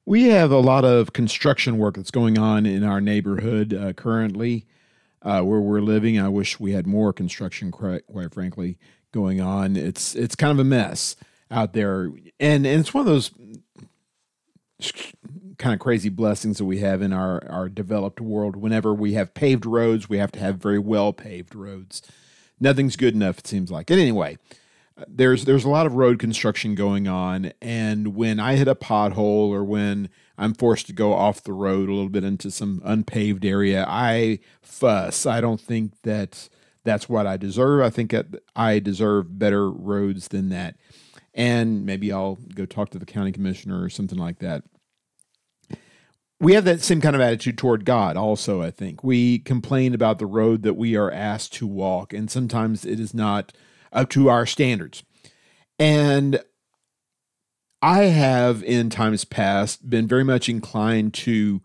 We have a lot of construction work that's going on in our neighborhood currently where we're living. I wish we had more construction, quite frankly, going on. It's kind of a mess out there, and it's one of those kind of crazy blessings that we have in our developed world. Whenever we have paved roads, we have to have very well paved roads. Nothing's good enough, it seems like. And anyway, there's a lot of road construction going on, and when I hit a pothole or when I'm forced to go off the road a little bit into some unpaved area, I fuss. I don't think that that's what I deserve. I think that I deserve better roads than that. And maybe I'll go talk to the county commissioner or something like that. We have that same kind of attitude toward God also, I think. We complain about the road that we are asked to walk, and sometimes it is not up to our standards. And I have, in times past, been very much inclined to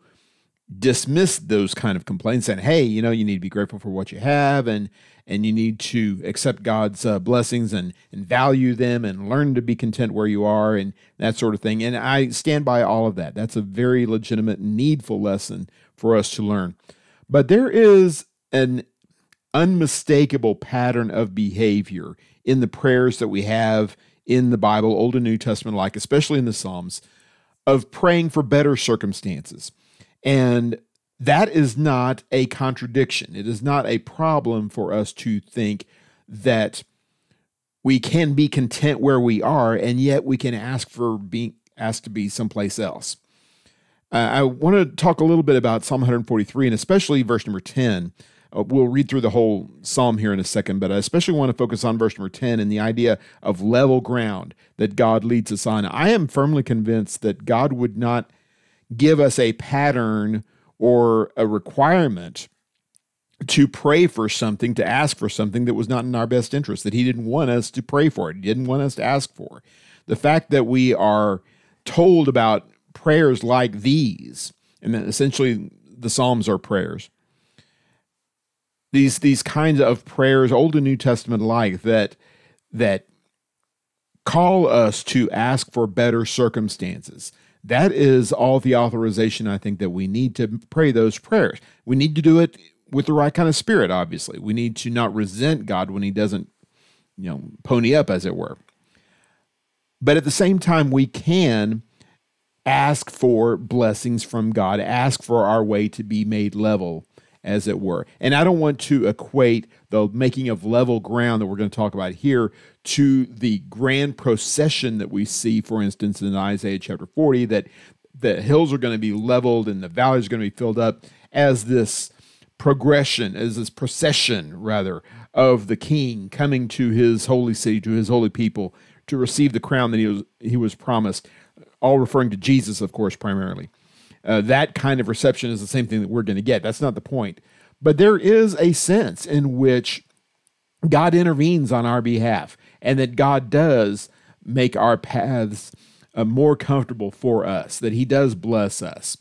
dismiss those kind of complaints, saying, hey, you need to be grateful for what you have, and you need to accept God's blessings and value them and learn to be content where you are and that sort of thing. And I stand by all of that. That's a very legitimate, needful lesson for us to learn. But there is an unmistakable pattern of behavior in the prayers that we have in the Bible, Old and New Testament alike, especially in the Psalms, of praying for better circumstances. And that is not a contradiction. It is not a problem for us to think that we can be content where we are, and yet we can ask to be someplace else. I want to talk a little bit about Psalm 143, and especially verse number 10. We'll read through the whole psalm here in a second, but I especially want to focus on verse number 10 and the idea of level ground that God leads us on. I am firmly convinced that God would not give us a pattern or a requirement to pray for something, to ask for something that was not in our best interest, that he didn't want us to pray for it. He didn't want us to ask for. The fact that we are told about prayers like these, and that essentially the Psalms are prayers, these kinds of prayers, Old and New Testament alike, that call us to ask for better circumstances. That is all the authorization, I think, that we need to pray those prayers. We need to do it with the right kind of spirit, obviously. We need to not resent God when he doesn't, pony up, as it were. But at the same time, we can ask for blessings from God, ask for our way to be made level, as it were. And I don't want to equate the making of level ground that we're going to talk about here to the grand procession that we see, for instance, in Isaiah chapter 40, that the hills are going to be leveled and the valleys are going to be filled up as this progression, as this procession, rather, of the king coming to his holy city, to his holy people, to receive the crown that he was promised, all referring to Jesus, of course, primarily. That kind of reception is the same thing that we're going to get. That's not the point. But there is a sense in which God intervenes on our behalf, and that God does make our paths more comfortable for us, that he does bless us.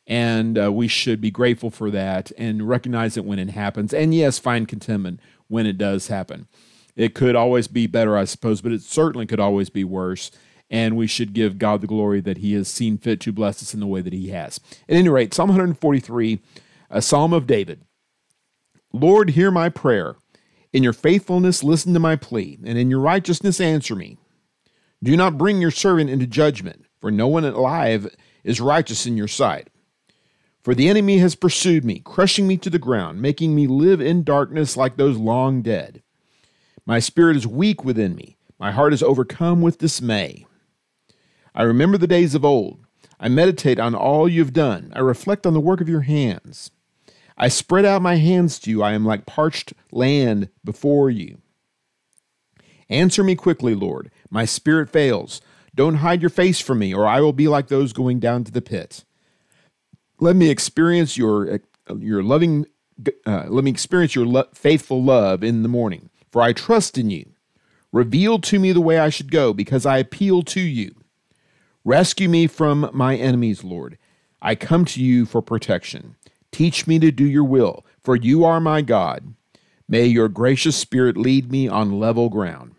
And we should be grateful for that and recognize it when it happens. And yes, find contentment when it does happen. It could always be better, I suppose, but it certainly could always be worse. And we should give God the glory that he has seen fit to bless us in the way that he has. At any rate, Psalm 143, a psalm of David. Lord, hear my prayer. In your faithfulness, listen to my plea, and in your righteousness, answer me. Do not bring your servant into judgment, for no one alive is righteous in your sight. For the enemy has pursued me, crushing me to the ground, making me live in darkness like those long dead. My spirit is weak within me. My heart is overcome with dismay. I remember the days of old. I meditate on all you have done. I reflect on the work of your hands. I spread out my hands to you. I am like parched land before you. Answer me quickly, Lord. My spirit fails. Don't hide your face from me, or I will be like those going down to the pit. Let me experience your loving. Let me experience your faithful love in the morning, for I trust in you. Reveal to me the way I should go, because I appeal to you. Rescue me from my enemies, Lord. I come to you for protection. Teach me to do your will, for you are my God. May your gracious spirit lead me on level ground.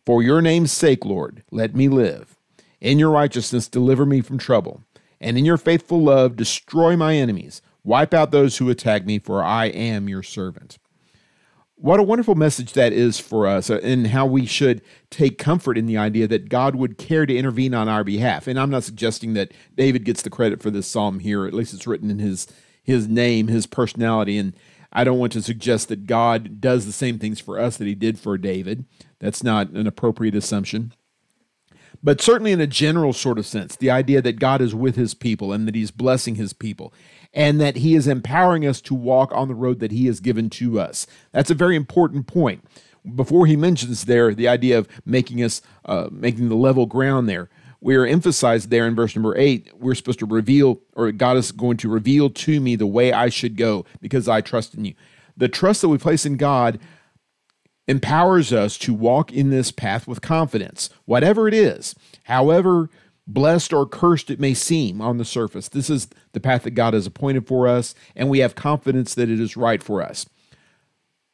For your name's sake, Lord, let me live. In your righteousness, deliver me from trouble. and in your faithful love, destroy my enemies. Wipe out those who attack me, for I am your servant. What a wonderful message that is for us, and how we should take comfort in the idea that God would care to intervene on our behalf. And I'm not suggesting that David gets the credit for this psalm here. At least it's written in his name, his personality. And I don't want to suggest that God does the same things for us that he did for David. That's not an appropriate assumption. But certainly in a general sort of sense, the idea that God is with his people and that he's blessing his people and that he is empowering us to walk on the road that he has given to us. That's a very important point. Before he mentions there the idea of making the level ground there, we are emphasized there in verse number 8, we're supposed to reveal, or God is going to reveal to me the way I should go because I trust in you. The trust that we place in God empowers us to walk in this path with confidence, whatever it is, however blessed or cursed it may seem on the surface. This is the path that God has appointed for us, and we have confidence that it is right for us.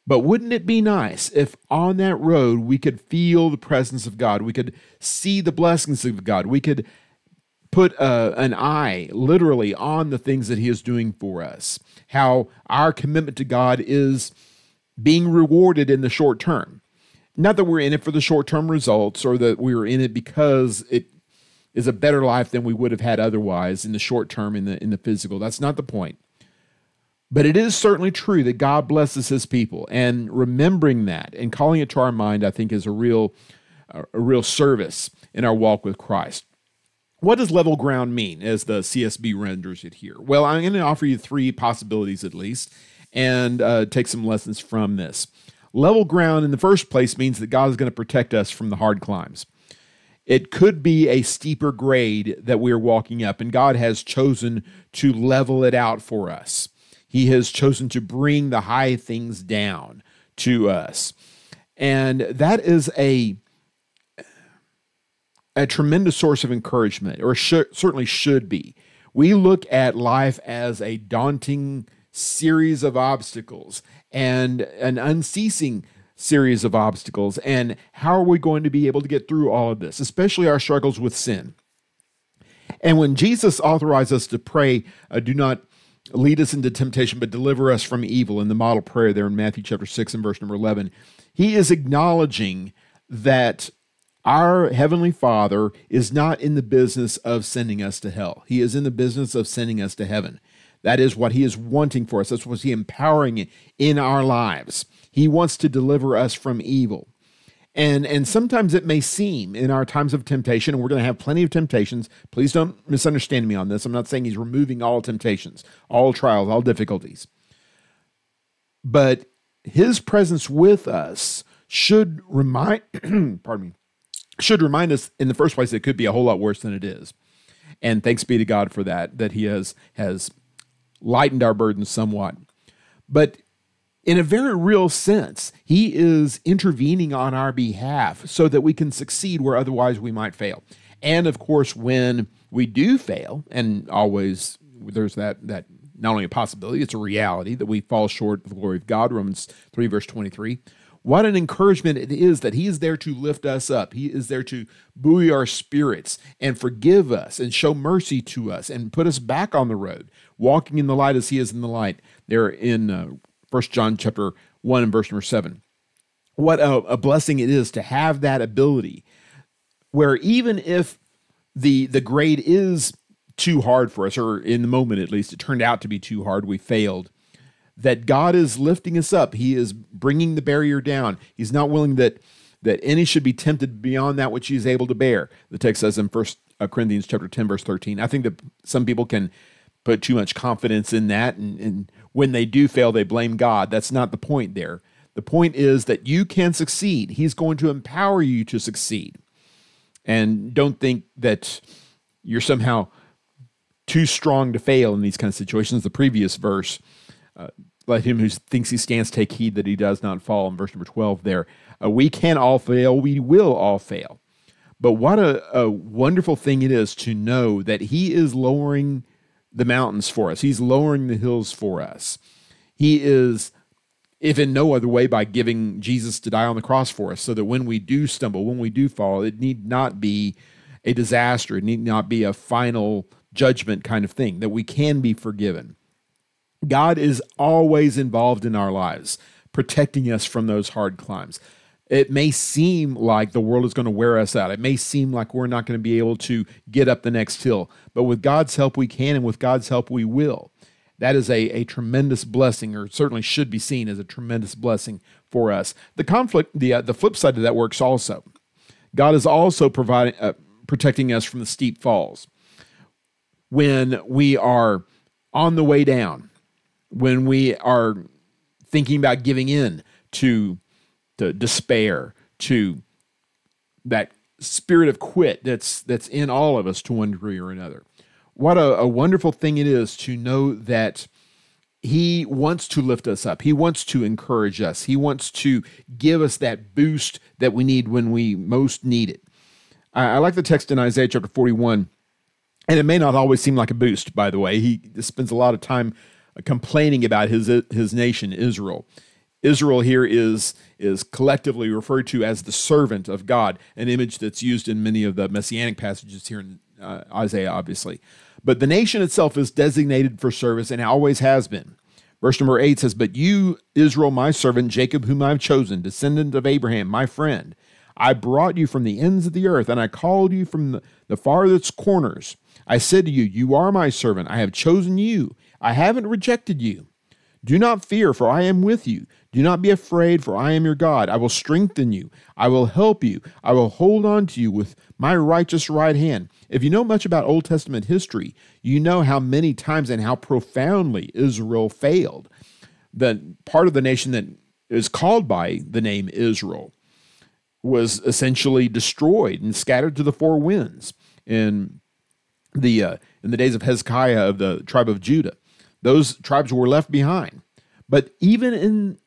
But wouldn't it be nice if on that road we could feel the presence of God, we could see the blessings of God, we could put an eye literally on the things that he is doing for us, how our commitment to God is being rewarded in the short term. Not that we're in it for the short-term results or that we're in it because it is a better life than we would have had otherwise in the short term, in the physical. That's not the point. But it is certainly true that God blesses his people, and remembering that and calling it to our mind, I think, is a real service in our walk with Christ. What does level ground mean, as the CSB renders it here? Well, I'm going to offer you 3 possibilities at least, and take some lessons from this. Level ground in the first place means that God is going to protect us from the hard climbs. It could be a steeper grade that we are walking up, and God has chosen to level it out for us. He has chosen to bring the high things down to us. And that is a tremendous source of encouragement, or certainly should be. We look at life as a daunting series of obstacles and an unceasing series of obstacles. And how are we going to be able to get through all of this, especially our struggles with sin? And when Jesus authorized us to pray, do not lead us into temptation, but deliver us from evil, in the model prayer there in Matthew chapter 6 and verse number 11, he is acknowledging that our Heavenly Father is not in the business of sending us to hell. He is in the business of sending us to heaven. That is what he is wanting for us. That's what he's empowering in our lives. He wants to deliver us from evil. And sometimes it may seem in our times of temptation, and we're going to have plenty of temptations. Please don't misunderstand me on this. I'm not saying he's removing all temptations, all trials, all difficulties. But his presence with us should remind, should remind us in the first place it could be a whole lot worse than it is. And thanks be to God for that he has lightened our burdens somewhat. But in a very real sense, he is intervening on our behalf so that we can succeed where otherwise we might fail. And of course, when we do fail, and always there's that not only a possibility, it's a reality that we fall short of the glory of God, Romans 3, verse 23. What an encouragement it is that he is there to lift us up. He is there to buoy our spirits and forgive us and show mercy to us and put us back on the road, walking in the light as he is in the light. There in 1 John chapter 1 and verse number 7. What a blessing it is to have that ability where even if the grade is too hard for us, or in the moment at least, it turned out to be too hard, we failed, that God is lifting us up. He is bringing the barrier down. He's not willing that any should be tempted beyond that which he is able to bear. The text says in 1 Corinthians chapter 10, verse 13. I think that some people can put too much confidence in that, and when they do fail, they blame God. That's not the point there. The point is that you can succeed. He's going to empower you to succeed. And don't think that you're somehow too strong to fail in these kind of situations. The previous verse, let him who thinks he stands take heed that he does not fall, in verse number 12 there. We can all fail. We will all fail. But what a wonderful thing it is to know that he is lowering the mountains for us. He's lowering the hills for us. He is, if in no other way, by giving Jesus to die on the cross for us, so that when we do stumble, when we do fall, it need not be a disaster. It need not be a final judgment kind of thing, that we can be forgiven. God is always involved in our lives, protecting us from those hard climbs. It may seem like the world is going to wear us out. It may seem like we're not going to be able to get up the next hill. But with God's help, we can, and with God's help, we will. That is a tremendous blessing, or certainly should be seen as a tremendous blessing for us. The flip side of that works also. God is also protecting us from the steep falls. When we are on the way down, when we are thinking about giving in to despair, to that spirit of quit that's in all of us to one degree or another. What a wonderful thing it is to know that He wants to lift us up. He wants to encourage us. He wants to give us that boost that we need when we most need it. I like the text in Isaiah chapter 41, and it may not always seem like a boost, by the way. He spends a lot of time complaining about his nation, Israel. Israel here is collectively referred to as the servant of God, an image that's used in many of the messianic passages here in Isaiah, obviously. But the nation itself is designated for service and always has been. Verse number 8 says, "But you, Israel, my servant, Jacob, whom I have chosen, descendant of Abraham, my friend, I brought you from the ends of the earth, and I called you from the farthest corners. I said to you, you are my servant. I have chosen you. I haven't rejected you. Do not fear, for I am with you. Do not be afraid, for I am your God. I will strengthen you. I will help you. I will hold on to you with my righteous right hand." If you know much about Old Testament history, you know how many times and how profoundly Israel failed. The part of the nation that is called by the name Israel was essentially destroyed and scattered to the four winds in the days of Hezekiah of the tribe of Judah. Those tribes were left behind. But even in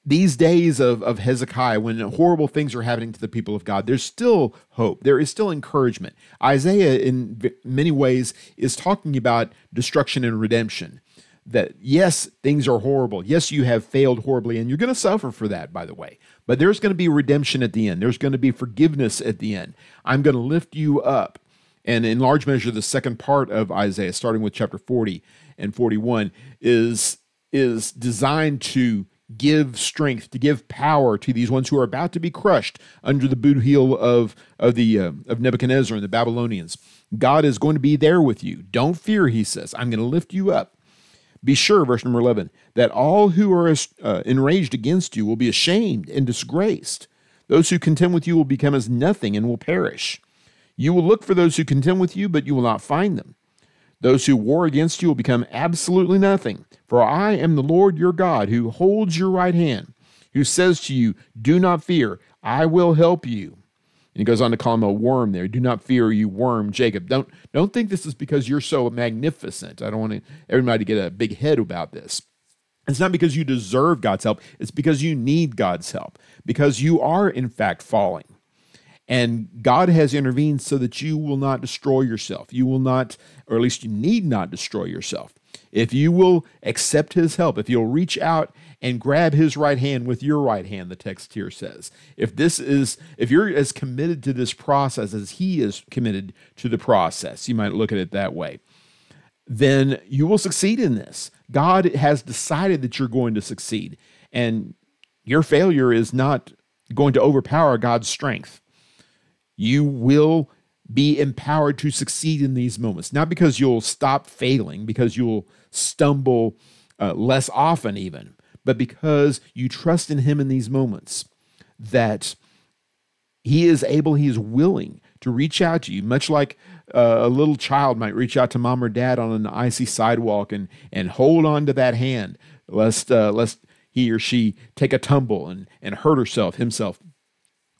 these days of Hezekiah, when horrible things are happening to the people of God, there's still hope. There is still encouragement. Isaiah, in many ways, is talking about destruction and redemption. That, yes, things are horrible. Yes, you have failed horribly, and you're going to suffer for that, by the way. But there's going to be redemption at the end. There's going to be forgiveness at the end. I'm going to lift you up. And in large measure, the second part of Isaiah, starting with chapter 40 and 41, is designed to give strength, to give power to these ones who are about to be crushed under the boot heel of Nebuchadnezzar and the Babylonians. God is going to be there with you. Don't fear, he says. I'm going to lift you up. Be sure, verse number 11, that all who are enraged against you will be ashamed and disgraced. Those who contend with you will become as nothing and will perish. You will look for those who contend with you, but you will not find them. Those who war against you will become absolutely nothing. For I am the Lord your God, who holds your right hand, who says to you, do not fear, I will help you. And he goes on to call him a worm there. Do not fear, you worm, Jacob. Don't think this is because you're so magnificent. I don't want everybody to get a big head about this. It's not because you deserve God's help. It's because you need God's help, because you are, in fact, falling. And God has intervened so that you will not destroy yourself. You will not, or at least you need not destroy yourself. If you will accept his help, if you'll reach out and grab his right hand with your right hand, the text here says, if you're as committed to this process as he is committed to the process, you might look at it that way, then you will succeed in this. God has decided that you're going to succeed, and your failure is not going to overpower God's strength. You will be empowered to succeed in these moments, not because you'll stop failing, because you'll stumble less often even, but because you trust in him in these moments, that he is able, he is willing to reach out to you, much like a little child might reach out to mom or dad on an icy sidewalk and hold on to that hand, lest he or she take a tumble and hurt himself.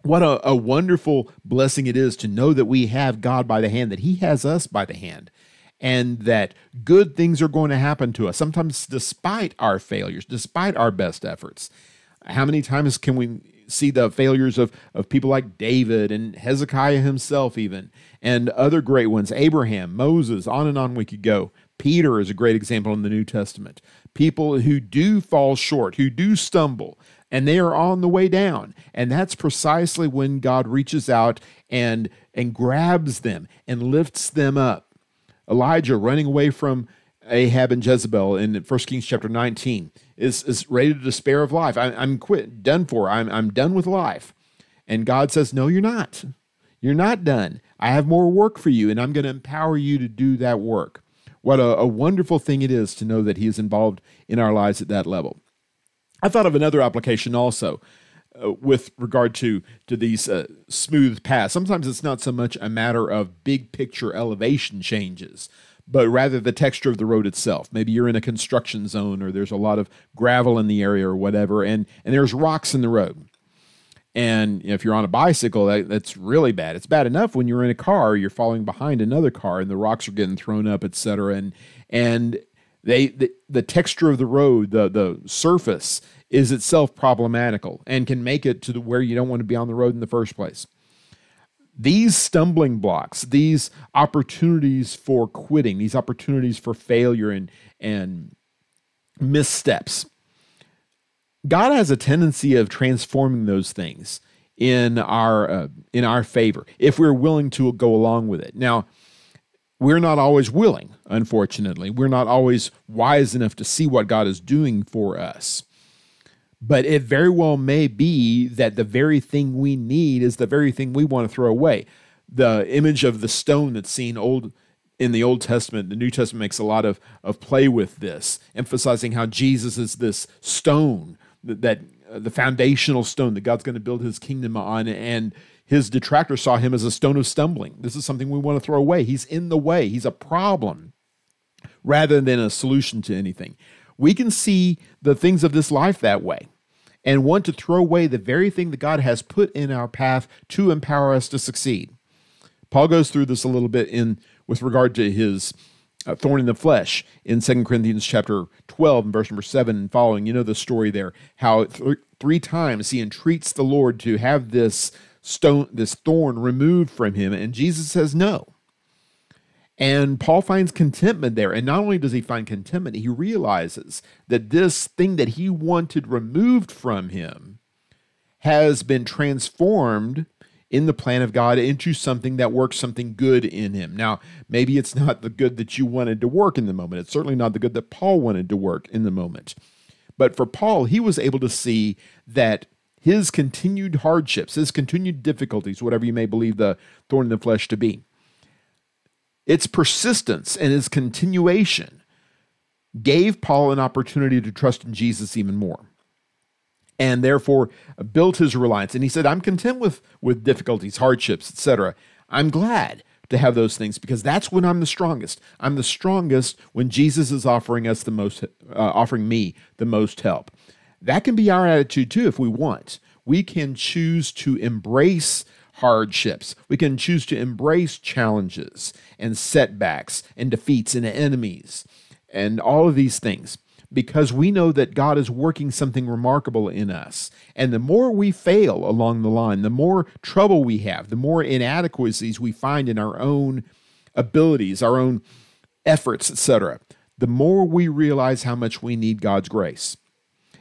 What a wonderful blessing it is to know that we have God by the hand, that he has us by the hand, and that good things are going to happen to us, sometimes despite our failures, despite our best efforts. How many times can we see the failures of people like David and Hezekiah himself even, and other great ones, Abraham, Moses, on we could go. Peter is a great example in the New Testament. People who do fall short, who do stumble, and they are on the way down. And that's precisely when God reaches out and grabs them and lifts them up. Elijah running away from Ahab and Jezebel in 1 Kings chapter 19 is ready to despair of life. I'm quit, done for. I'm done with life. And God says, no, you're not. You're not done. I have more work for you, and I'm going to empower you to do that work. What a wonderful thing it is to know that he is involved in our lives at that level. I thought of another application also with regard to these smooth paths. Sometimes it's not so much a matter of big picture elevation changes, but rather the texture of the road itself. Maybe you're in a construction zone or there's a lot of gravel in the area or whatever, and there's rocks in the road. And if you're on a bicycle, that's really bad. It's bad enough when you're in a car, you're following behind another car and the rocks are getting thrown up, etc. And the texture of the road, the surface is itself problematical and can make it to where you don't want to be on the road in the first place. These stumbling blocks, these opportunities for quitting, these opportunities for failure and missteps, God has a tendency of transforming those things in our favor if we're willing to go along with it. Now, we're not always willing, unfortunately. We're not always wise enough to see what God is doing for us. But it very well may be that the very thing we need is the very thing we want to throw away. The image of the stone that's seen in the Old Testament, the New Testament makes a lot of play with this, emphasizing how Jesus is this stone, that the foundational stone that God's going to build his kingdom on, and his detractors saw him as a stone of stumbling. This is something we want to throw away. He's in the way. He's a problem rather than a solution to anything. We can see the things of this life that way and want to throw away the very thing that God has put in our path to empower us to succeed. Paul goes through this a little bit with regard to his thorn in the flesh in 2 Corinthians chapter 12 and verse number 7 and following. You know the story there, how three times he entreats the Lord to have this thorn removed from him, and Jesus says no. And Paul finds contentment there. And not only does he find contentment, he realizes that this thing that he wanted removed from him has been transformed in the plan of God into something that works something good in him. Now, maybe it's not the good that you wanted to work in the moment. It's certainly not the good that Paul wanted to work in the moment. But for Paul, he was able to see that his continued hardships, his continued difficulties, whatever you may believe the thorn in the flesh to be, its persistence and its continuation gave Paul an opportunity to trust in Jesus even more, and therefore built his reliance. And he said, I'm content with difficulties, hardships, etc. I'm glad to have those things because that's when I'm the strongest. I'm the strongest when Jesus is offering me the most help. That can be our attitude too if we want. We can choose to embrace hardships. We can choose to embrace challenges and setbacks and defeats and enemies and all of these things, because we know that God is working something remarkable in us. And the more we fail along the line, the more trouble we have, the more inadequacies we find in our own abilities, our own efforts, etc., the more we realize how much we need God's grace.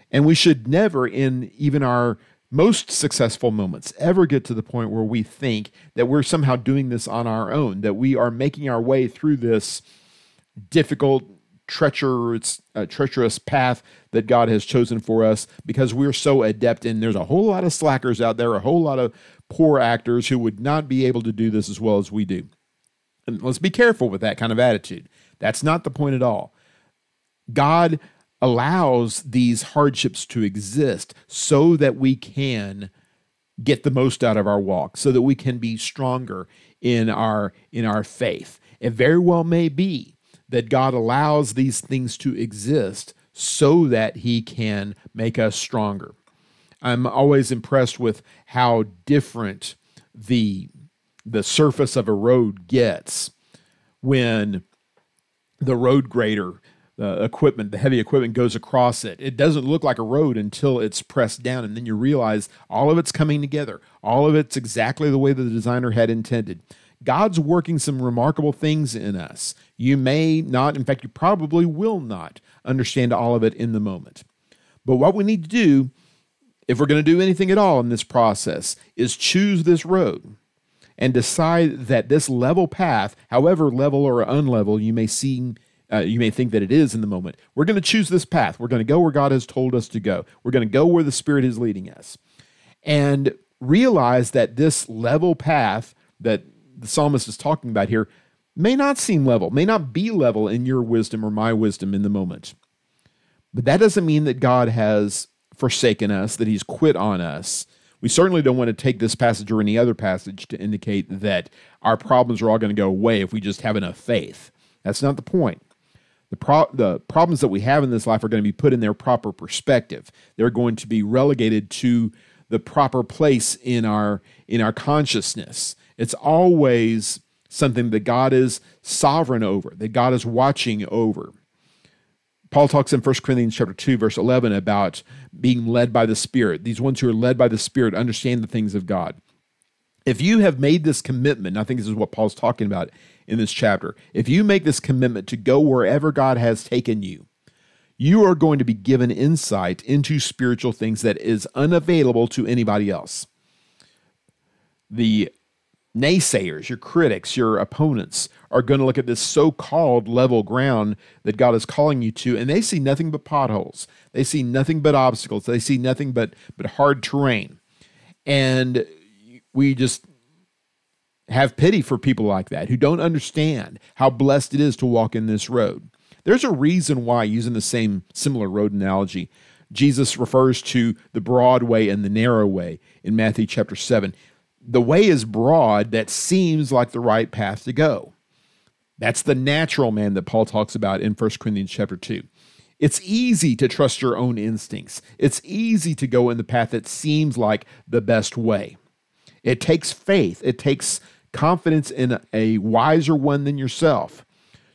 And we should never, in even our most successful moments, ever get to the point where we think that we're somehow doing this on our own, that we are making our way through this difficult, treacherous path that God has chosen for us because we're so adept. And there's a whole lot of slackers out there, a whole lot of poor actors who would not be able to do this as well as we do. And let's be careful with that kind of attitude. That's not the point at all. God allows these hardships to exist so that we can get the most out of our walk, so that we can be stronger in our faith. It very well may be that God allows these things to exist so that he can make us stronger. I'm always impressed with how different the surface of a road gets when the road grader, the heavy equipment goes across it. It doesn't look like a road until it's pressed down, and then you realize all of it's coming together. All of it's exactly the way the designer had intended. God's working some remarkable things in us. You may not, in fact, you probably will not understand all of it in the moment. But what we need to do, if we're going to do anything at all in this process, is choose this road and decide that this level path, however level or unlevel you may think that it is in the moment, we're going to choose this path. We're going to go where God has told us to go. We're going to go where the Spirit is leading us. And realize that this level path that the psalmist is talking about here may not seem level, may not be level in your wisdom or my wisdom in the moment. But that doesn't mean that God has forsaken us, that he's quit on us. We certainly don't want to take this passage or any other passage to indicate that our problems are all going to go away if we just have enough faith. That's not the point. The problems that we have in this life are going to be put in their proper perspective. They're going to be relegated to the proper place in our consciousness. It's always something that God is sovereign over, that God is watching over. Paul talks in 1 Corinthians chapter 2, verse 11 about being led by the Spirit. These ones who are led by the Spirit understand the things of God. If you have made this commitment, and I think this is what Paul's talking about in this chapter, if you make this commitment to go wherever God has taken you, you are going to be given insight into spiritual things that is unavailable to anybody else. The naysayers, your critics, your opponents are going to look at this so-called level ground that God is calling you to, and they see nothing but potholes. They see nothing but obstacles. They see nothing but hard terrain. And we just have pity for people like that who don't understand how blessed it is to walk in this road. There's a reason why, using the same similar road analogy, Jesus refers to the broad way and the narrow way in Matthew chapter 7. The way is broad that seems like the right path to go. That's the natural man that Paul talks about in 1 Corinthians chapter 2. It's easy to trust your own instincts. It's easy to go in the path that seems like the best way. It takes faith. It takes confidence in a wiser one than yourself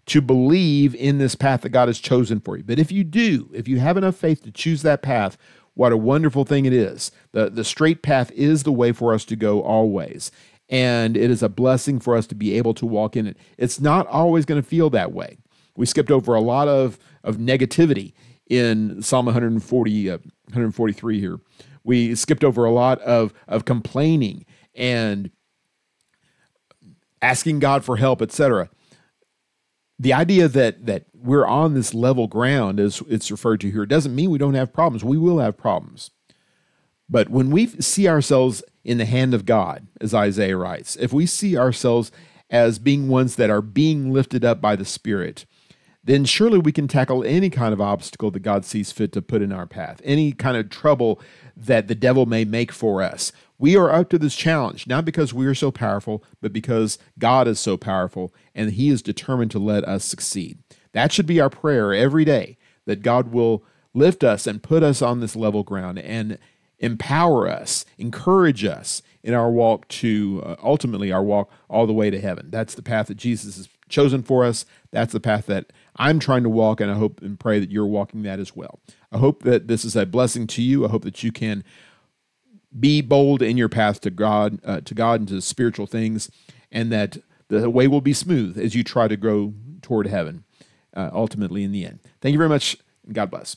to believe in this path that God has chosen for you. But if you have enough faith to choose that path, what a wonderful thing it is. The straight path is the way for us to go always. And it is a blessing for us to be able to walk in it. It's not always going to feel that way. We skipped over a lot of negativity in Psalm 143 here. We skipped over a lot of complaining and asking God for help, etc. The idea that we're on this level ground, as it's referred to here, doesn't mean we don't have problems. We will have problems. But when we see ourselves in the hand of God, as Isaiah writes, if we see ourselves as being ones that are being lifted up by the Spirit, then surely we can tackle any kind of obstacle that God sees fit to put in our path, any kind of trouble that the devil may make for us. We are up to this challenge, not because we are so powerful, but because God is so powerful, and he is determined to let us succeed. That should be our prayer every day, that God will lift us and put us on this level ground and empower us, encourage us in our walk to, ultimately our walk all the way to heaven. That's the path that Jesus has chosen for us. That's the path that I'm trying to walk, and I hope and pray that you're walking that as well. I hope that this is a blessing to you. I hope that you can be bold in your path to God and to spiritual things, and that the way will be smooth as you try to grow toward heaven, ultimately in the end. Thank you very much, and God bless.